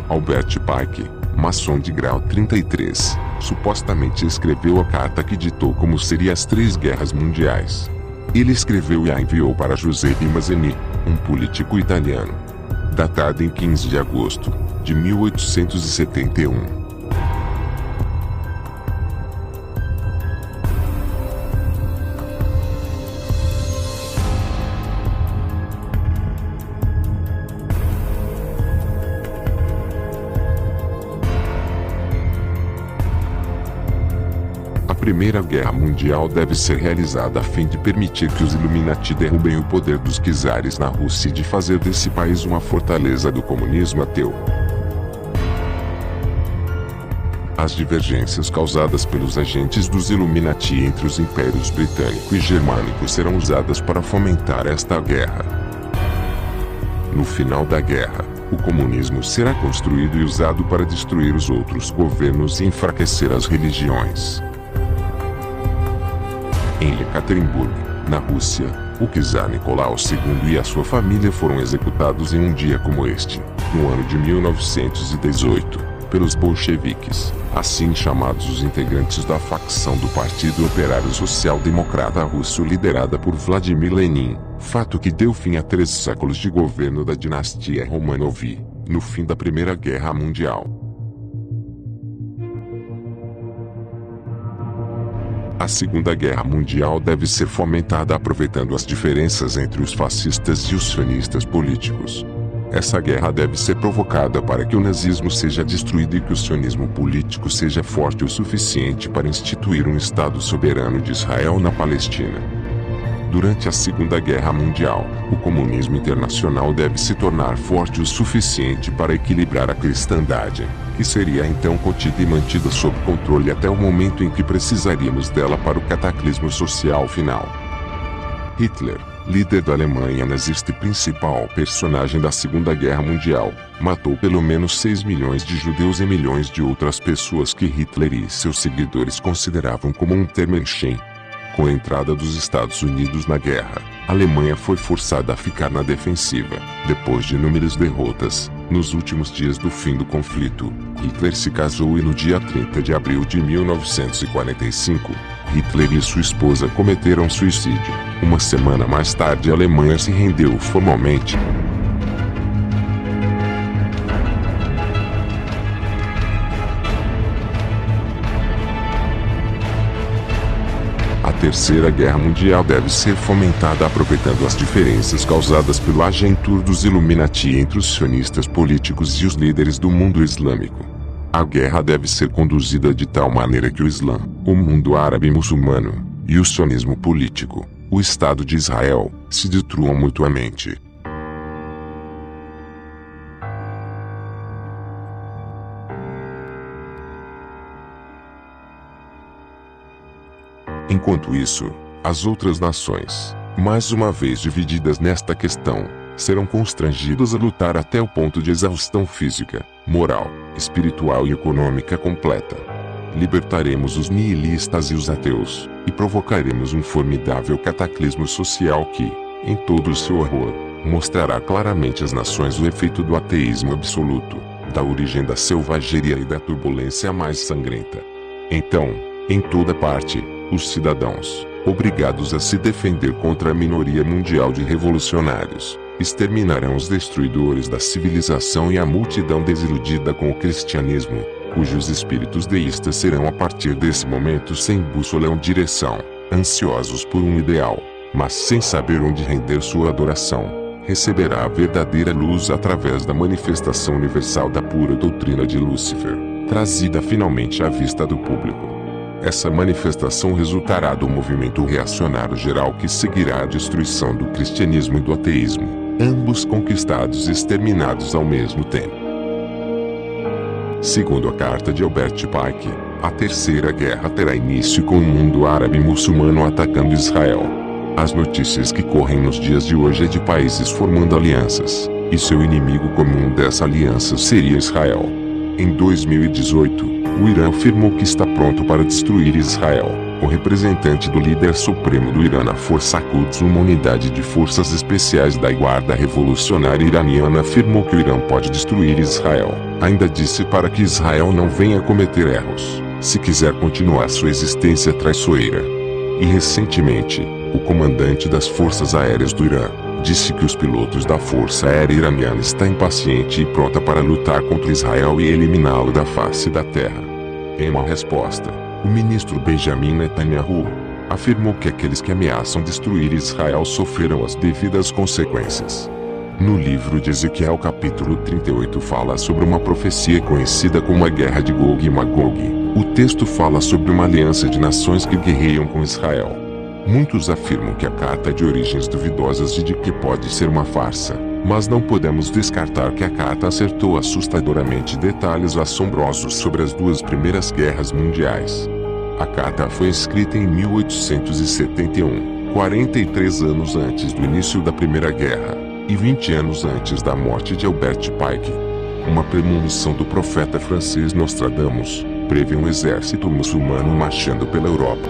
Albert Pike, maçom de grau 33, supostamente escreveu a carta que ditou como seriam as 3 guerras mundiais. Ele escreveu e a enviou para Giuseppe Mazzini, um político italiano. Datada em 15 de agosto de 1871. A Primeira Guerra Mundial deve ser realizada a fim de permitir que os Illuminati derrubem o poder dos czares na Rússia e de fazer desse país uma fortaleza do comunismo ateu. As divergências causadas pelos agentes dos Illuminati entre os impérios britânico e germânico serão usadas para fomentar esta guerra. No final da guerra, o comunismo será construído e usado para destruir os outros governos e enfraquecer as religiões. Em Ekaterimburgo, na Rússia, o czar Nicolau II e a sua família foram executados em um dia como este, no ano de 1918, pelos bolcheviques, assim chamados os integrantes da facção do Partido Operário Social Democrata Russo liderada por Vladimir Lenin, fato que deu fim a 3 séculos de governo da dinastia Romanov, no fim da Primeira Guerra Mundial. A Segunda Guerra Mundial deve ser fomentada aproveitando as diferenças entre os fascistas e os sionistas políticos. Essa guerra deve ser provocada para que o nazismo seja destruído e que o sionismo político seja forte o suficiente para instituir um Estado soberano de Israel na Palestina. Durante a Segunda Guerra Mundial, o comunismo internacional deve se tornar forte o suficiente para equilibrar a cristandade, que seria então contida e mantida sob controle até o momento em que precisaríamos dela para o cataclismo social final. Hitler, líder da Alemanha nazista e principal personagem da Segunda Guerra Mundial, matou pelo menos 6 milhões de judeus e milhões de outras pessoas que Hitler e seus seguidores consideravam como um Termenschen. Com a entrada dos Estados Unidos na guerra, a Alemanha foi forçada a ficar na defensiva. Depois de inúmeras derrotas, nos últimos dias do fim do conflito, Hitler se casou e no dia 30 de abril de 1945, Hitler e sua esposa cometeram suicídio. Uma semana mais tarde a Alemanha se rendeu formalmente. A Terceira Guerra Mundial deve ser fomentada aproveitando as diferenças causadas pela agentura dos Illuminati entre os sionistas políticos e os líderes do mundo islâmico. A guerra deve ser conduzida de tal maneira que o Islã, o mundo árabe muçulmano, e o sionismo político, o Estado de Israel, se destruam mutuamente. Enquanto isso, as outras nações, mais uma vez divididas nesta questão, serão constrangidas a lutar até o ponto de exaustão física, moral, espiritual e econômica completa. Libertaremos os nihilistas e os ateus, e provocaremos um formidável cataclismo social que, em todo o seu horror, mostrará claramente às nações o efeito do ateísmo absoluto, da origem da selvageria e da turbulência mais sangrenta. Então, em toda parte, os cidadãos, obrigados a se defender contra a minoria mundial de revolucionários, exterminarão os destruidores da civilização e a multidão desiludida com o cristianismo, cujos espíritos deístas serão a partir desse momento sem bússola ou direção, ansiosos por um ideal, mas sem saber onde render sua adoração, receberá a verdadeira luz através da manifestação universal da pura doutrina de Lúcifer, trazida finalmente à vista do público. Essa manifestação resultará do movimento reacionário geral que seguirá a destruição do cristianismo e do ateísmo, ambos conquistados e exterminados ao mesmo tempo. Segundo a carta de Albert Pike, A terceira guerra terá início com o mundo árabe e muçulmano atacando Israel. As notícias que correm nos dias de hoje é de países formando alianças, e seu inimigo comum dessa aliança seria Israel. Em 2018, o Irã afirmou que está pronto para destruir Israel. O representante do líder supremo do Irã na Força Quds, uma unidade de forças especiais da Guarda Revolucionária Iraniana, afirmou que o Irã pode destruir Israel. Ainda disse para que Israel não venha cometer erros, se quiser continuar sua existência traiçoeira. E recentemente, o comandante das Forças Aéreas do Irã disse que os pilotos da Força Aérea Iraniana estão impacientes e pronta para lutar contra Israel e eliminá-lo da face da terra. Em uma resposta, o ministro Benjamin Netanyahu afirmou que aqueles que ameaçam destruir Israel sofrerão as devidas consequências. No livro de Ezequiel capítulo 38 fala sobre uma profecia conhecida como a Guerra de Gog e Magog. O texto fala sobre uma aliança de nações que guerreiam com Israel. Muitos afirmam que a carta é de origens duvidosas e de que pode ser uma farsa, mas não podemos descartar que a carta acertou assustadoramente detalhes assombrosos sobre as duas primeiras guerras mundiais. A carta foi escrita em 1871, 43 anos antes do início da Primeira Guerra, e 20 anos antes da morte de Albert Pike. Uma premonição do profeta francês Nostradamus prevê um exército muçulmano marchando pela Europa.